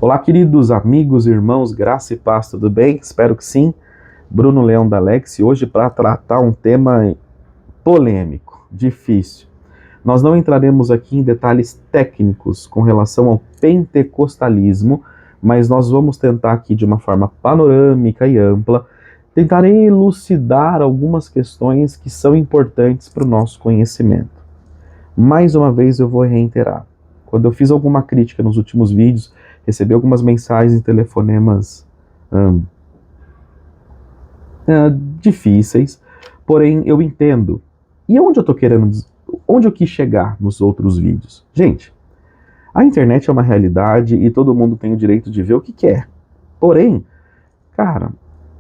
Olá, queridos amigos, irmãos, graça e paz, tudo bem? Espero que sim. Bruno Leão da Alex, hoje para tratar um tema polêmico, difícil. Nós não entraremos aqui em detalhes técnicos com relação ao pentecostalismo, mas nós vamos tentar aqui de uma forma panorâmica e ampla, tentar elucidar algumas questões que são importantes para o nosso conhecimento. Mais uma vez eu vou reiterar. Quando eu fiz alguma crítica nos últimos vídeos, recebi algumas mensagens e telefonemas difíceis, porém eu entendo. E onde eu quis chegar nos outros vídeos? Gente, a internet é uma realidade e todo mundo tem o direito de ver o que quer. Porém, cara,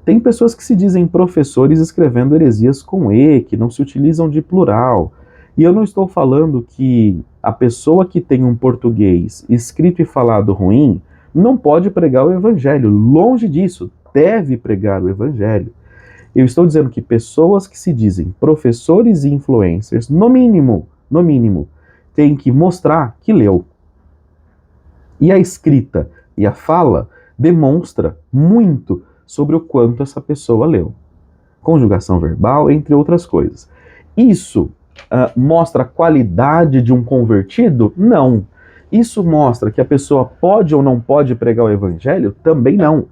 tem pessoas que se dizem professores escrevendo heresias com E, que não se utilizam de plural. E eu não estou falando que a pessoa que tem um português escrito e falado ruim não pode pregar o evangelho. Longe disso, deve pregar o evangelho. Eu estou dizendo que pessoas que se dizem professores e influencers, no mínimo, têm que mostrar que leu. E a escrita e a fala demonstra muito sobre o quanto essa pessoa leu. Conjugação verbal, entre outras coisas. Isso mostra a qualidade de um convertido? Não. Isso mostra que a pessoa pode ou não pode pregar o evangelho? Também não.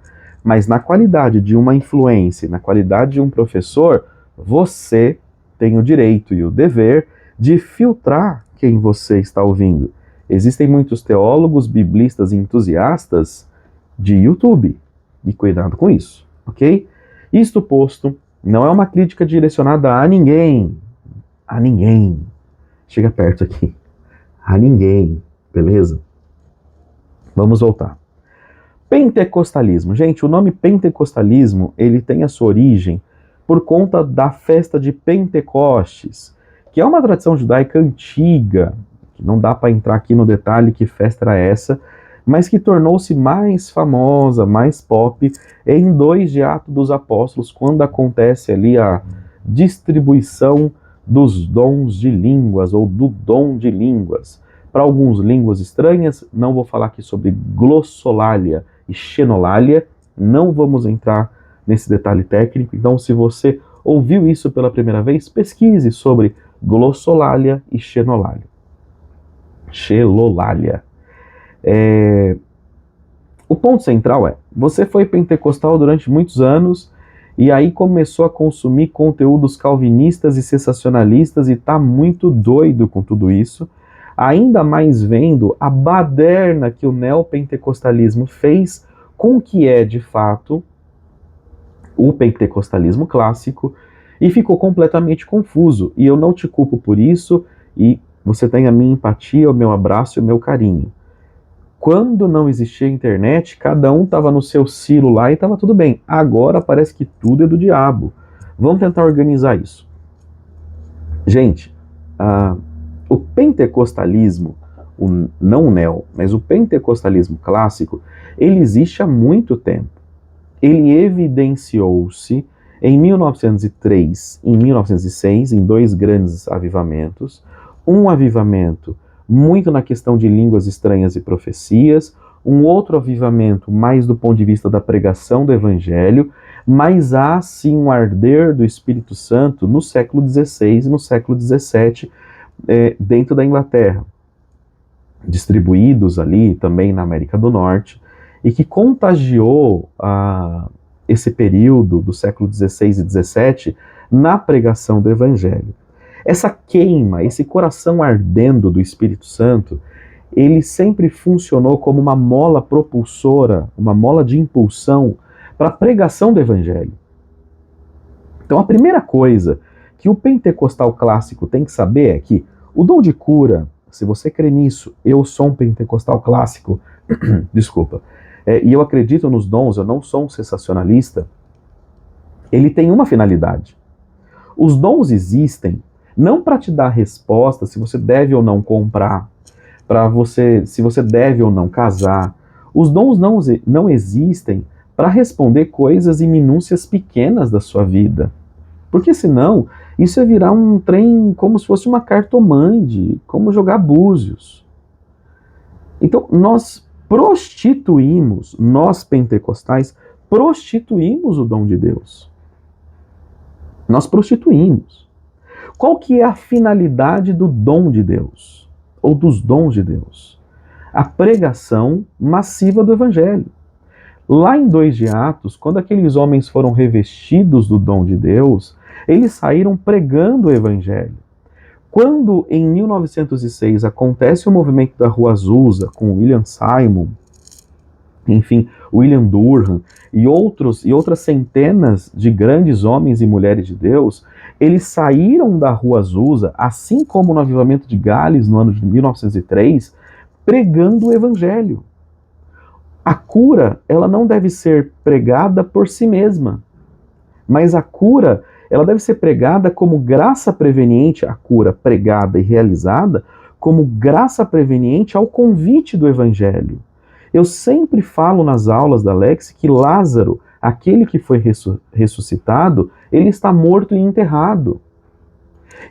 Mas na qualidade de uma influência, na qualidade de um professor, você tem o direito e o dever de filtrar quem você está ouvindo. Existem muitos teólogos, biblistas e entusiastas de YouTube. E cuidado com isso, ok? Isto posto, não é uma crítica direcionada a ninguém. A ninguém. Chega perto aqui. A ninguém, beleza? Vamos voltar. Pentecostalismo. Gente, o nome pentecostalismo, ele tem a sua origem por conta da festa de Pentecostes, que é uma tradição judaica antiga, que não dá para entrar aqui no detalhe que festa era essa, mas que tornou-se mais famosa, mais pop, em 2 de Atos dos Apóstolos, quando acontece ali a distribuição dos dons de línguas, ou do dom de línguas. Para alguns, línguas estranhas, não vou falar aqui sobre glossolalia e xenolalia, não vamos entrar nesse detalhe técnico, então se você ouviu isso pela primeira vez, pesquise sobre glossolalia e xenolalia. O ponto central é, você foi pentecostal durante muitos anos e aí começou a consumir conteúdos calvinistas e sensacionalistas e está muito doido com tudo isso, ainda mais vendo a baderna que o neopentecostalismo fez com o que é, de fato, o pentecostalismo clássico, e ficou completamente confuso. E eu não te culpo por isso, e você tem a minha empatia, o meu abraço e o meu carinho. Quando não existia internet, cada um estava no seu silo lá e estava tudo bem. Agora parece que tudo é do diabo. Vamos tentar organizar isso. Gente, o pentecostalismo, não o neo, mas o pentecostalismo clássico, ele existe há muito tempo. Ele evidenciou-se em 1903 e em 1906, em 2 grandes avivamentos. Um avivamento muito na questão de línguas estranhas e profecias, um outro avivamento mais do ponto de vista da pregação do evangelho, mas há sim um arder do Espírito Santo no século XVI e no século XVII, dentro da Inglaterra, distribuídos ali também na América do Norte, e que contagiou esse período do século XVI e XVII na pregação do evangelho. Essa queima, esse coração ardendo do Espírito Santo, ele sempre funcionou como uma mola propulsora, uma mola de impulsão para a pregação do evangelho. Então a primeira coisa que o pentecostal clássico tem que saber é que o dom de cura, se você crê nisso, eu sou um pentecostal clássico, desculpa, e eu acredito nos dons, eu não sou um sensacionalista, ele tem uma finalidade. Os dons existem não para te dar resposta se você deve ou não comprar, se você deve ou não casar. Os dons não existem para responder coisas e minúcias pequenas da sua vida. Porque senão, isso ia virar um trem como se fosse uma cartomande, como jogar búzios. Então, nós nós pentecostais, prostituímos o dom de Deus. Nós prostituímos. Qual que é a finalidade do dom de Deus? Ou dos dons de Deus? A pregação massiva do Evangelho. Lá em 2 de Atos, quando aqueles homens foram revestidos do dom de Deus, eles saíram pregando o Evangelho. Quando, em 1906, acontece o movimento da Rua Azusa, com William Simon, enfim, William Durham e outras centenas de grandes homens e mulheres de Deus, eles saíram da Rua Azusa, assim como no Avivamento de Gales, no ano de 1903, pregando o Evangelho. A cura, ela não deve ser pregada por si mesma, mas a cura, ela deve ser pregada como graça preveniente, a cura pregada e realizada, como graça preveniente ao convite do Evangelho. Eu sempre falo nas aulas da Alex que Lázaro, aquele que foi ressuscitado, ele está morto e enterrado.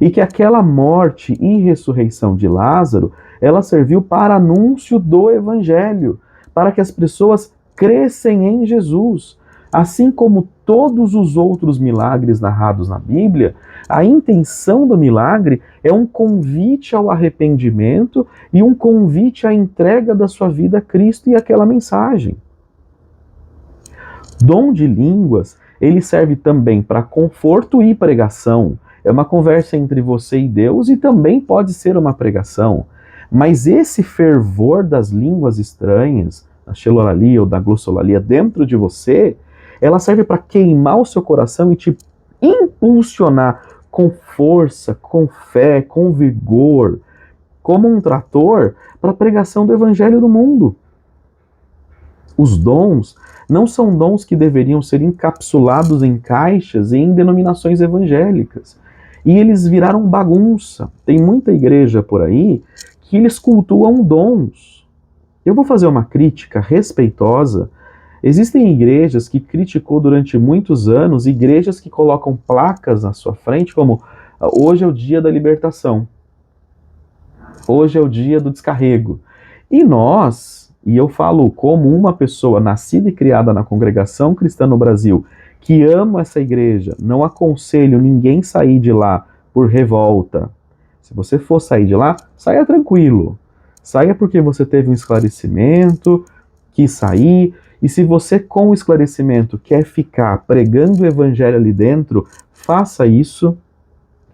E que aquela morte e ressurreição de Lázaro, ela serviu para anúncio do Evangelho, para que as pessoas crescem em Jesus. Assim como todos os outros milagres narrados na Bíblia, a intenção do milagre é um convite ao arrependimento e um convite à entrega da sua vida a Cristo e àquela mensagem. Dom de línguas, ele serve também para conforto e pregação. É uma conversa entre você e Deus e também pode ser uma pregação. Mas esse fervor das línguas estranhas, da xilolalia ou da glossolalia dentro de você, ela serve para queimar o seu coração e te impulsionar com força, com fé, com vigor, como um trator para a pregação do evangelho do mundo. Os dons não são dons que deveriam ser encapsulados em caixas e em denominações evangélicas. E eles viraram bagunça. Tem muita igreja por aí que eles cultuam dons. Eu vou fazer uma crítica respeitosa. Existem igrejas que criticou durante muitos anos, igrejas que colocam placas na sua frente como hoje é o dia da libertação, hoje é o dia do descarrego. E nós, e eu falo como uma pessoa nascida e criada na congregação cristã no Brasil, que amo essa igreja, não aconselho ninguém sair de lá por revolta. Se você for sair de lá, saia tranquilo. Saia porque você teve um esclarecimento, quis sair. E se você, com o esclarecimento, quer ficar pregando o evangelho ali dentro, faça isso.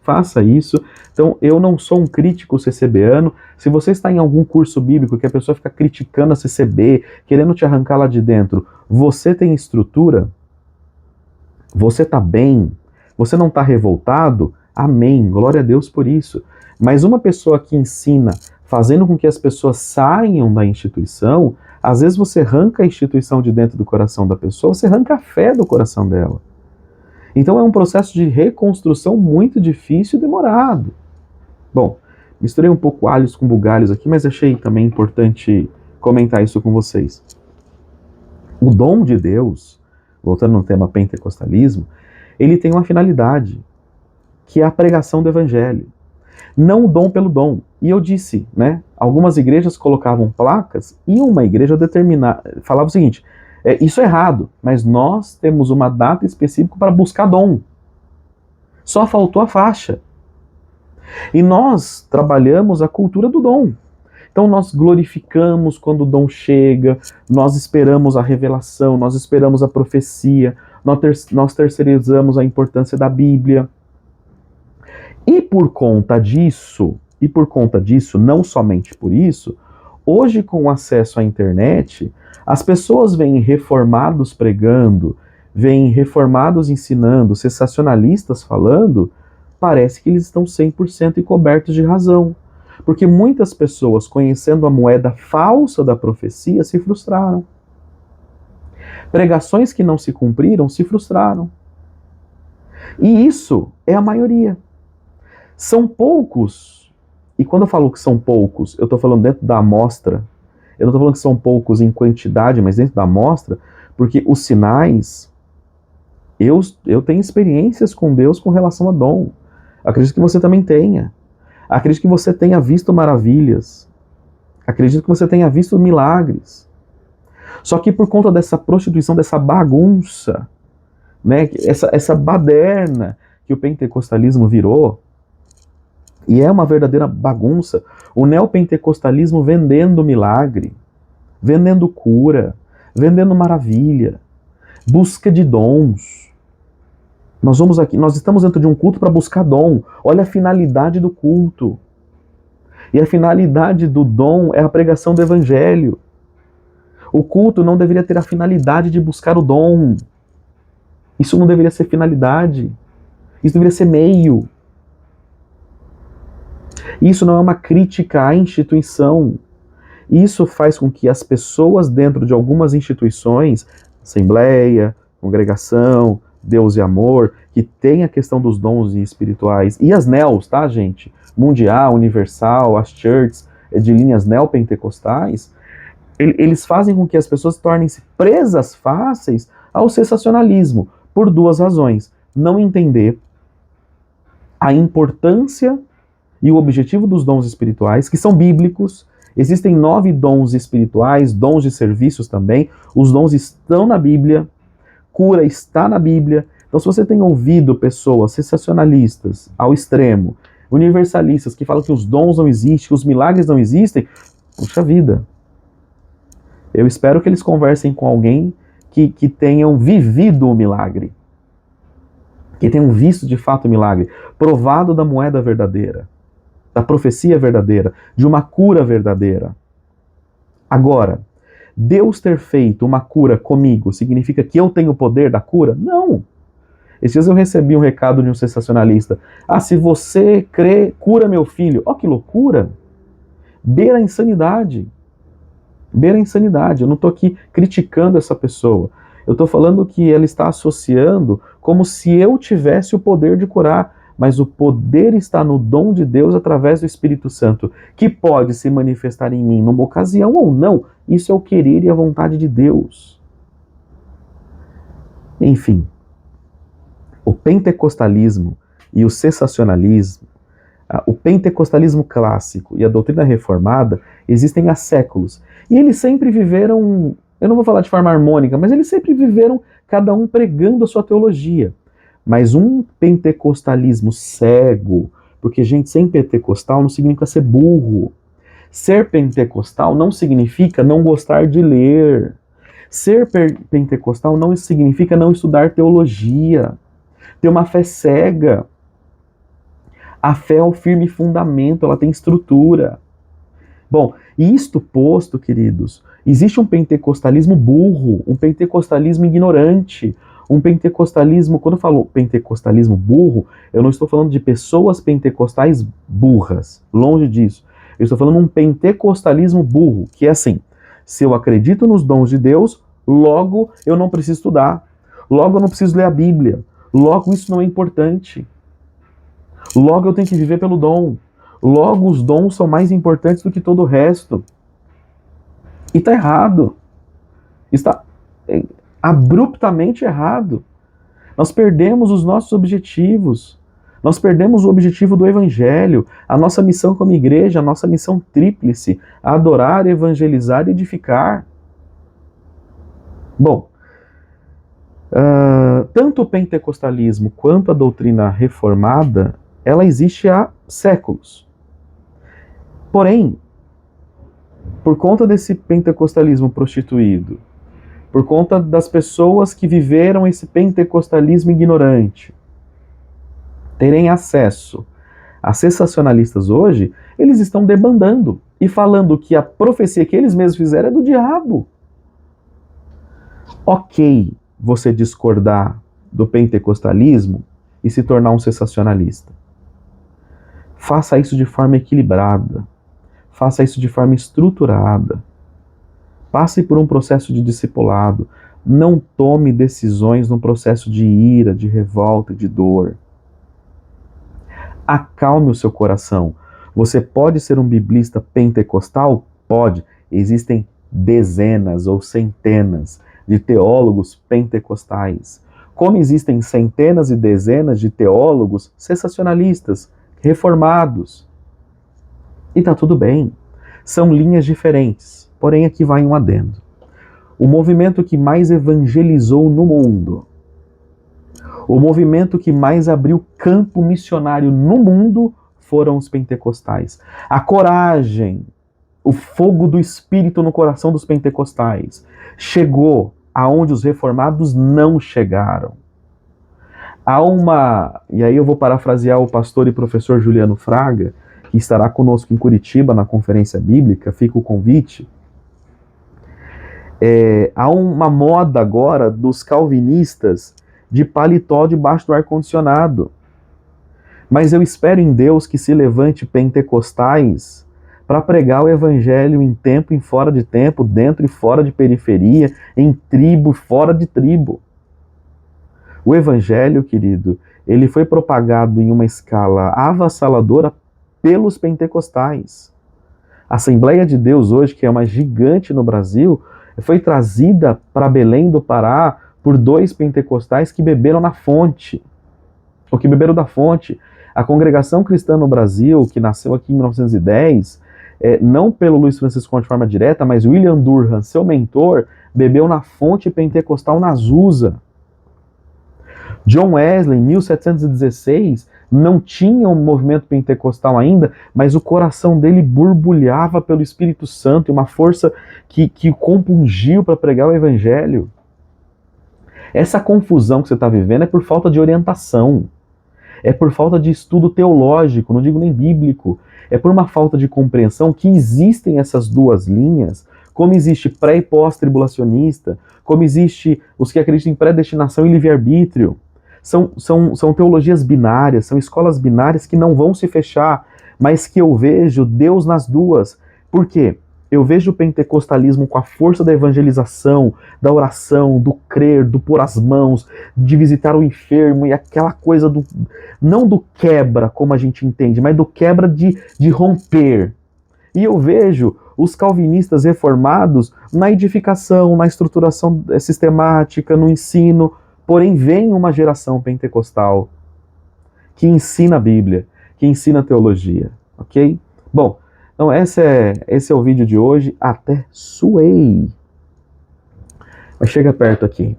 Faça isso. Então, eu não sou um crítico CCBano. Se você está em algum curso bíblico que a pessoa fica criticando a CCB, querendo te arrancar lá de dentro, você tem estrutura? Você está bem? Você não está revoltado? Amém. Glória a Deus por isso. Mas uma pessoa que ensina, fazendo com que as pessoas saiam da instituição, às vezes você arranca a instituição de dentro do coração da pessoa, você arranca a fé do coração dela. Então é um processo de reconstrução muito difícil e demorado. Bom, misturei um pouco alhos com bugalhos aqui, mas achei também importante comentar isso com vocês. O dom de Deus, voltando no tema pentecostalismo, ele tem uma finalidade, que é a pregação do evangelho. Não o dom pelo dom. E eu disse, né? Algumas igrejas colocavam placas e uma igreja falava o seguinte: isso é errado, mas nós temos uma data específica para buscar dom. Só faltou a faixa. E nós trabalhamos a cultura do dom. Então nós glorificamos quando o dom chega, nós esperamos a revelação, nós esperamos a profecia, nós terceirizamos a importância da Bíblia. E por conta disso, não somente por isso, hoje com o acesso à internet, as pessoas vêm reformados pregando, vêm reformados ensinando, sensacionalistas falando, parece que eles estão 100% encobertos de razão. Porque muitas pessoas, conhecendo a moeda falsa da profecia, se frustraram. Pregações que não se cumpriram, se frustraram. E isso é a maioria. São poucos, e quando eu falo que são poucos, eu estou falando dentro da amostra, eu não estou falando que são poucos em quantidade, mas dentro da amostra, porque os sinais, eu tenho experiências com Deus com relação a dom. Acredito que você também tenha. Acredito que você tenha visto maravilhas. Acredito que você tenha visto milagres. Só que por conta dessa prostituição, dessa bagunça, né, essa baderna que o pentecostalismo virou, e é uma verdadeira bagunça, o neopentecostalismo vendendo milagre, vendendo cura, vendendo maravilha, busca de dons. Nós estamos dentro de um culto para buscar dom. Olha a finalidade do culto. E a finalidade do dom é a pregação do evangelho. O culto não deveria ter a finalidade de buscar o dom. Isso não deveria ser finalidade. Isso deveria ser meio. Isso não é uma crítica à instituição. Isso faz com que as pessoas dentro de algumas instituições, assembleia, congregação, Deus e amor, que tem a questão dos dons espirituais, e as NEOs, tá, gente? Mundial, Universal, as churches de linhas neopentecostais, eles fazem com que as pessoas tornem-se presas fáceis ao sensacionalismo, por duas razões. Não entender a importância e o objetivo dos dons espirituais, que são bíblicos. Existem 9 dons espirituais, dons de serviços também. Os dons estão na Bíblia, cura está na Bíblia. Então, se você tem ouvido pessoas sensacionalistas ao extremo, universalistas, que falam que os dons não existem, que os milagres não existem, puxa vida. Eu espero que eles conversem com alguém que tenham vivido o milagre, que tenham visto de fato o milagre, provado da moeda verdadeira, da profecia verdadeira, de uma cura verdadeira. Agora, Deus ter feito uma cura comigo significa que eu tenho o poder da cura? Não. Esses dias eu recebi um recado de um sensacionalista. Se você crê, cura meu filho. Ó, que loucura! Beira a insanidade. Beira a insanidade. Eu não estou aqui criticando essa pessoa. Eu estou falando que ela está associando como se eu tivesse o poder de curar. Mas o poder está no dom de Deus através do Espírito Santo, que pode se manifestar em mim numa ocasião ou não. Isso é o querer e a vontade de Deus. Enfim, o pentecostalismo e o sensacionalismo, o pentecostalismo clássico e a doutrina reformada existem há séculos. E eles sempre viveram, eu não vou falar de forma harmônica, mas eles sempre viveram cada um pregando a sua teologia. Mas um pentecostalismo cego, porque, gente, ser pentecostal não significa ser burro. Ser pentecostal não significa não gostar de ler. Ser pentecostal não significa não estudar teologia. Ter uma fé cega. A fé é o firme fundamento, ela tem estrutura. Bom, isto posto, queridos, existe um pentecostalismo burro, um pentecostalismo ignorante, um pentecostalismo, quando eu falo pentecostalismo burro, eu não estou falando de pessoas pentecostais burras, longe disso. Eu estou falando de um pentecostalismo burro, que é assim, se eu acredito nos dons de Deus, logo eu não preciso estudar, logo eu não preciso ler a Bíblia, logo isso não é importante, logo eu tenho que viver pelo dom, logo os dons são mais importantes do que todo o resto. E está errado. Está abruptamente errado. Nós perdemos os nossos objetivos. Nós perdemos o objetivo do Evangelho, a nossa missão como igreja, a nossa missão tríplice, adorar, evangelizar e edificar. Bom, tanto o pentecostalismo quanto a doutrina reformada, ela existe há séculos. Porém, por conta desse pentecostalismo prostituído, por conta das pessoas que viveram esse pentecostalismo ignorante, terem acesso a sensacionalistas hoje, eles estão debandando e falando que a profecia que eles mesmos fizeram é do diabo. Ok, você discordar do pentecostalismo e se tornar um sensacionalista. Faça isso de forma equilibrada. Faça isso de forma estruturada. Passe por um processo de discipulado. Não tome decisões num processo de ira, de revolta, de dor. Acalme o seu coração. Você pode ser um biblista pentecostal? Pode. Existem dezenas ou centenas de teólogos pentecostais. Como existem centenas e dezenas de teólogos sensacionalistas, reformados. E tá tudo bem. São linhas diferentes. Porém, aqui vai um adendo. O movimento que mais evangelizou no mundo, o movimento que mais abriu campo missionário no mundo foram os pentecostais. A coragem, o fogo do Espírito no coração dos pentecostais chegou aonde os reformados não chegaram. E aí eu vou parafrasear o pastor e professor Juliano Fraga, que estará conosco em Curitiba na Conferência Bíblica, fica o convite. Há uma moda agora dos calvinistas de paletó debaixo do ar-condicionado. Mas eu espero em Deus que se levante pentecostais para pregar o evangelho em tempo e fora de tempo, dentro e fora de periferia, em tribo e fora de tribo. O evangelho, querido, ele foi propagado em uma escala avassaladora pelos pentecostais. A Assembleia de Deus hoje, que é uma gigante no Brasil, foi trazida para Belém do Pará por 2 pentecostais que beberam na fonte, ou que beberam da fonte. A Congregação Cristã no Brasil, que nasceu aqui em 1910, não pelo Luiz Francisco de forma direta, mas William Durham, seu mentor, bebeu na fonte pentecostal na Azusa. John Wesley, em 1716, não tinha um movimento pentecostal ainda, mas o coração dele borbulhava pelo Espírito Santo e uma força que o compungiu para pregar o Evangelho. Essa confusão que você está vivendo é por falta de orientação, é por falta de estudo teológico, não digo nem bíblico, é por uma falta de compreensão que existem essas duas linhas, como existe pré e pós-tribulacionista, como existe os que acreditam em predestinação e livre-arbítrio. São teologias binárias, são escolas binárias que não vão se fechar, mas que eu vejo Deus nas duas. Por quê? Eu vejo o pentecostalismo com a força da evangelização, da oração, do crer, do pôr as mãos, de visitar o enfermo e aquela coisa não do quebra, como a gente entende, mas do quebra de romper. E eu vejo os calvinistas reformados na edificação, na estruturação sistemática, no ensino. Porém, vem uma geração pentecostal que ensina a Bíblia, que ensina a teologia, ok? Bom, então esse é o vídeo de hoje. Até suei. Mas chega perto aqui.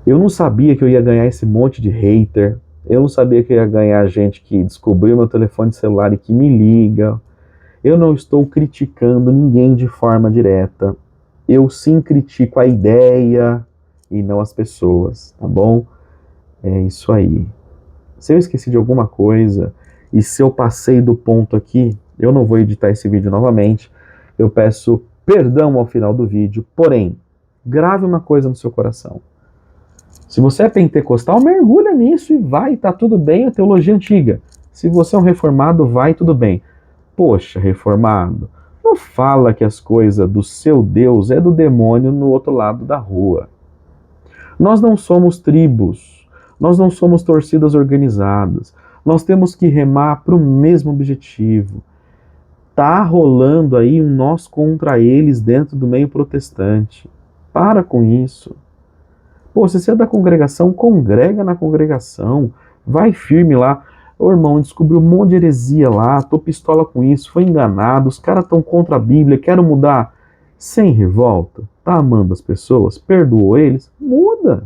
Eu não sabia que eu ia ganhar esse monte de hater. Eu não sabia que eu ia ganhar gente que descobriu meu telefone celular e que me liga. Eu não estou criticando ninguém de forma direta. Eu sim critico a ideia e não as pessoas, tá bom? É isso aí. Se eu esqueci de alguma coisa e se eu passei do ponto aqui, eu não vou editar esse vídeo novamente. Eu peço perdão ao final do vídeo. Porém, grave uma coisa no seu coração. Se você é pentecostal, mergulha nisso e vai, tá tudo bem, a teologia antiga. Se você é um reformado, vai, tudo bem. Poxa, reformado, não fala que as coisas do seu Deus é do demônio no outro lado da rua. Nós não somos tribos, nós não somos torcidas organizadas, nós temos que remar para o mesmo objetivo. Tá rolando aí um nós contra eles dentro do meio protestante. Para com isso. Pô, se você é da congregação, congrega na congregação, vai firme lá. Ô irmão, descobriu um monte de heresia lá, tô pistola com isso, foi enganado, os caras estão contra a Bíblia, quero mudar. Sem revolta, tá amando as pessoas, perdoou eles, muda.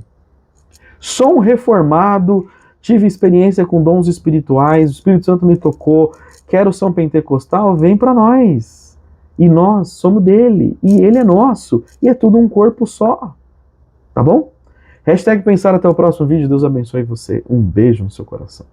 Sou um reformado, tive experiência com dons espirituais, o Espírito Santo me tocou, quero ser um pentecostal, vem pra nós. E nós somos dele, e ele é nosso, e é tudo um corpo só. Tá bom? Hashtag pensar até o próximo vídeo, Deus abençoe você. Um beijo no seu coração.